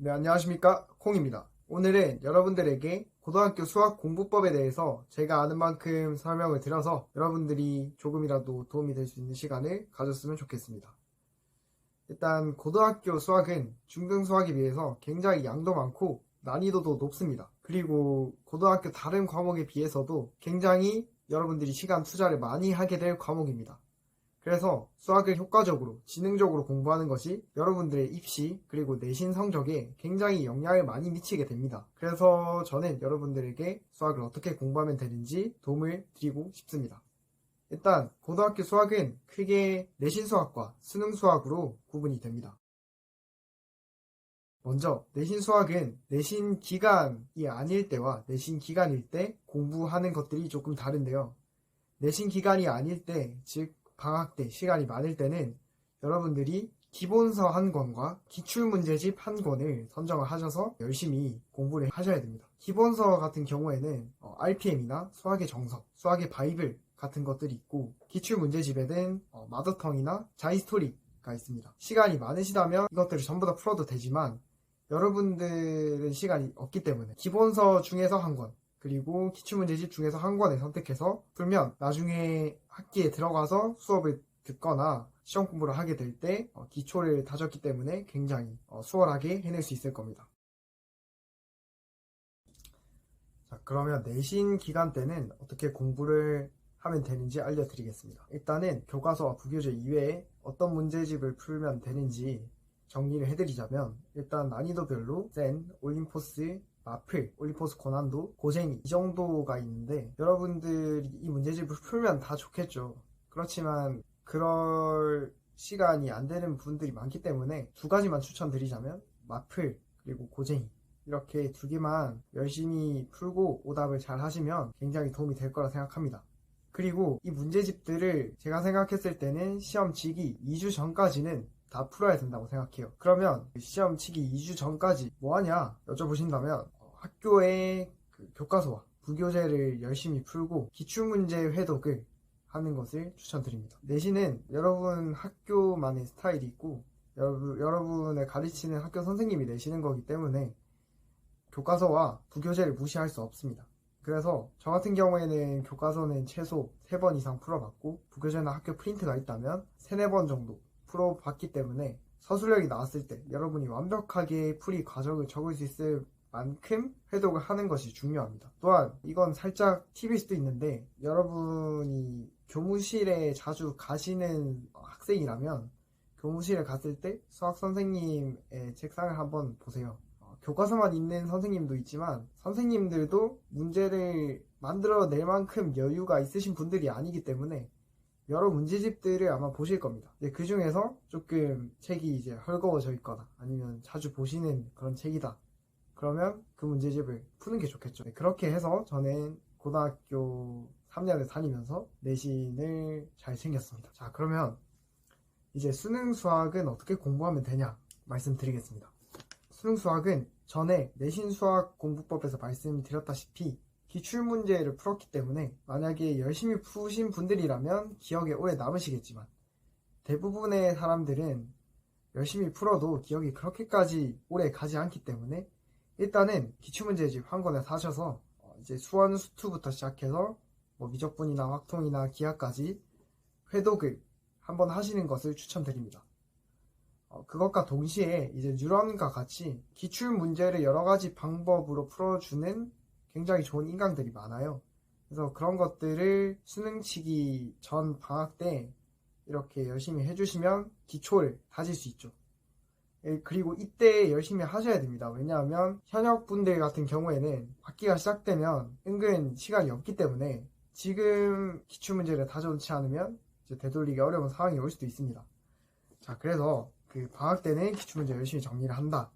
네, 안녕하십니까, 콩입니다. 오늘은 여러분들에게 고등학교 수학 공부법에 대해서 제가 아는 만큼 설명을 드려서 여러분들이 조금이라도 도움이 될 수 있는 시간을 가졌으면 좋겠습니다. 일단 고등학교 수학은 중등 수학에 비해서 굉장히 양도 많고 난이도도 높습니다. 그리고 고등학교 다른 과목에 비해서도 굉장히 여러분들이 시간 투자를 많이 하게 될 과목입니다. 그래서 수학을 효과적으로, 지능적으로 공부하는 것이 여러분들의 입시 그리고 내신 성적에 굉장히 영향을 많이 미치게 됩니다. 그래서 저는 여러분들에게 수학을 어떻게 공부하면 되는지 도움을 드리고 싶습니다. 일단 고등학교 수학은 크게 내신 수학과 수능 수학으로 구분이 됩니다. 먼저 내신 수학은 내신 기간이 아닐 때와 내신 기간일 때 공부하는 것들이 조금 다른데요. 내신 기간이 아닐 때, 즉 방학 때 시간이 많을 때는 여러분들이 기본서 한 권과 기출문제집 한 권을 선정을 하셔서 열심히 공부를 하셔야 됩니다. 기본서 같은 경우에는 RPM이나 수학의 정석, 수학의 바이블 같은 것들이 있고, 기출문제집에는 마더텅이나 자이스토리가 있습니다. 시간이 많으시다면 이것들을 전부 다 풀어도 되지만 여러분들은 시간이 없기 때문에 기본서 중에서 한 권, 그리고 기출문제집 중에서 한 권을 선택해서 풀면 나중에 학기에 들어가서 수업을 듣거나 시험 공부를 하게 될 때 기초를 다졌기 때문에 굉장히 수월하게 해낼 수 있을 겁니다. 자, 그러면 내신 기간 때는 어떻게 공부를 하면 되는지 알려드리겠습니다. 일단은 교과서와 부교재 이외에 어떤 문제집을 풀면 되는지 정리를 해드리자면, 일단 난이도별로 센, 올림포스, 마플, 올림포스 고난도, 고쟁이 이 정도가 있는데, 여러분들이 이 문제집을 풀면 다 좋겠죠. 그렇지만 그럴 시간이 안 되는 분들이 많기 때문에 두 가지만 추천드리자면 마플 그리고 고쟁이, 이렇게 두 개만 열심히 풀고 오답을 잘 하시면 굉장히 도움이 될 거라 생각합니다. 그리고 이 문제집들을 제가 생각했을 때는 시험 치기 2주 전까지는 다 풀어야 된다고 생각해요. 그러면 시험 치기 2주 전까지 뭐하냐 여쭤보신다면, 학교의 교과서와 부교재를 열심히 풀고 기출문제 회독을 하는 것을 추천드립니다. 내신은 여러분 학교만의 스타일이 있고 여러분을 가르치는 학교 선생님이 내시는 거기 때문에 교과서와 부교재를 무시할 수 없습니다. 그래서 저 같은 경우에는 교과서는 최소 3번 이상 풀어봤고, 부교재나 학교 프린트가 있다면 3, 4번 정도 풀어봤기 때문에 서술형이 나왔을 때 여러분이 완벽하게 풀이 과정을 적을 수 있을 만큼 회독을 하는 것이 중요합니다. 또한 이건 살짝 팁일 수도 있는데, 여러분이 교무실에 자주 가시는 학생이라면 교무실에 갔을 때 수학 선생님의 책상을 한번 보세요. 교과서만 있는 선생님도 있지만 선생님들도 문제를 만들어낼 만큼 여유가 있으신 분들이 아니기 때문에 여러 문제집들을 아마 보실 겁니다. 그 중에서 조금 책이 이제 헐거워져 있거나 아니면 자주 보시는 그런 책이다, 그러면 그 문제집을 푸는 게 좋겠죠. 그렇게 해서 저는 고등학교 3년을 다니면서 내신을 잘 챙겼습니다. 자, 그러면 이제 수능 수학은 어떻게 공부하면 되냐 말씀드리겠습니다. 수능 수학은 전에 내신 수학 공부법에서 말씀드렸다시피 기출문제를 풀었기 때문에 만약에 열심히 푸신 분들이라면 기억에 오래 남으시겠지만, 대부분의 사람들은 열심히 풀어도 기억이 그렇게까지 오래 가지 않기 때문에 일단은 기출문제집 한 권에 사셔서 이제 수원 수투부터 시작해서 미적분이나 확통이나 기하까지 회독을 한번 하시는 것을 추천드립니다. 그것과 동시에 이제 뉴런과 같이 기출 문제를 여러 가지 방법으로 풀어주는 굉장히 좋은 인강들이 많아요. 그래서 그런 것들을 수능 치기 전 방학 때 이렇게 열심히 해주시면 기초를 다질 수 있죠. 그리고 이때 열심히 하셔야 됩니다. 왜냐하면 현역분들 같은 경우에는 학기가 시작되면 은근 시간이 없기 때문에 지금 기출문제를 다져놓지 않으면 이제 되돌리기 어려운 상황이 올 수도 있습니다. 자, 그래서 그 방학 때는 기출문제 열심히 정리를 한다.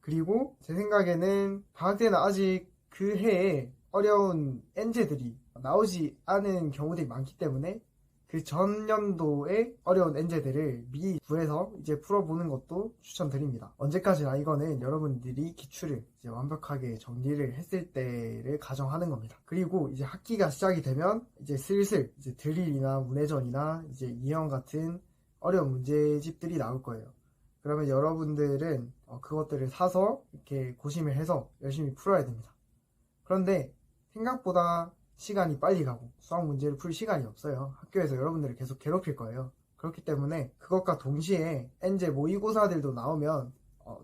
그리고 제 생각에는 방학 때는 아직 그 해에 어려운 엔제들이 나오지 않은 경우들이 많기 때문에 그 전년도에 어려운 엔제들을 미리 구해서 이제 풀어보는 것도 추천드립니다. 언제까지나 이거는 여러분들이 기출을 이제 완벽하게 정리를 했을 때를 가정하는 겁니다. 그리고 이제 학기가 시작이 되면 이제 슬슬 이제 드릴이나 문해전이나 이제 이형 같은 어려운 문제집들이 나올 거예요. 그러면 여러분들은 그것들을 사서 이렇게 고심을 해서 열심히 풀어야 됩니다. 그런데 생각보다 시간이 빨리 가고 수학 문제를 풀 시간이 없어요. 학교에서 여러분들을 계속 괴롭힐 거예요. 그렇기 때문에 그것과 동시에 엔제 모의고사들도 나오면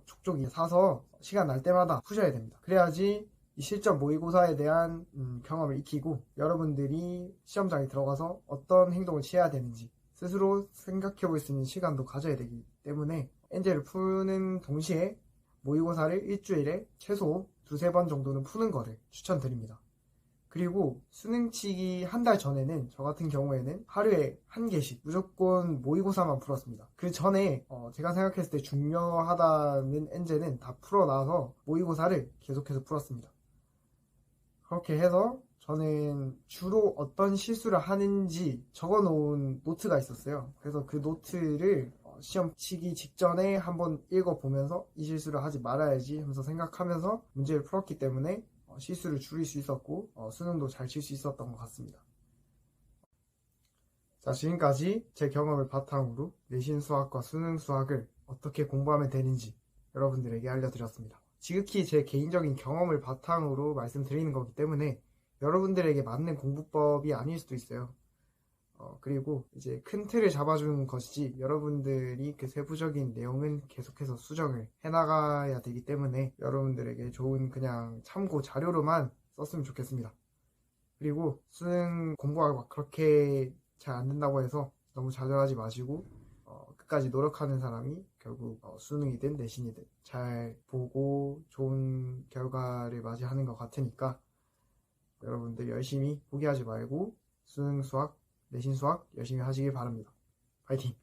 족족이 사서 시간 날 때마다 푸셔야 됩니다. 그래야지 이 실전 모의고사에 대한 경험을 익히고 여러분들이 시험장에 들어가서 어떤 행동을 취해야 되는지 스스로 생각해 볼 수 있는 시간도 가져야 되기 때문에 엔제를 푸는 동시에 모의고사를 일주일에 최소 두세 번 정도는 푸는 거를 추천드립니다. 그리고 수능치기 한 달 전에는 저 같은 경우에는 하루에 한 개씩 무조건 모의고사만 풀었습니다. 그 전에 제가 생각했을 때 중요하다는 엔제는 다 풀어놔서 모의고사를 계속해서 풀었습니다. 그렇게 해서 저는 주로 어떤 실수를 하는지 적어놓은 노트가 있었어요. 그래서 그 노트를 시험 치기 직전에 한번 읽어보면서 이 실수를 하지 말아야지 하면서 생각하면서 문제를 풀었기 때문에 실수를 줄일 수 있었고 수능도 잘 칠 수 있었던 것 같습니다. 자, 지금까지 제 경험을 바탕으로 내신 수학과 수능 수학을 어떻게 공부하면 되는지 여러분들에게 알려드렸습니다. 지극히 제 개인적인 경험을 바탕으로 말씀드리는 거기 때문에 여러분들에게 맞는 공부법이 아닐 수도 있어요. 그리고 이제 큰 틀을 잡아주는 것이지 여러분들이 그 세부적인 내용은 계속해서 수정을 해나가야 되기 때문에 여러분들에게 좋은 그냥 참고 자료로만 썼으면 좋겠습니다. 그리고 수능 공부가 막 그렇게 잘 안 된다고 해서 너무 좌절하지 마시고 끝까지 노력하는 사람이 결국 수능이든 내신이든 잘 보고 좋은 결과를 맞이하는 것 같으니까 여러분들 열심히 포기하지 말고 수능 수학, 내신 수학 열심히 하시길 바랍니다. 파이팅!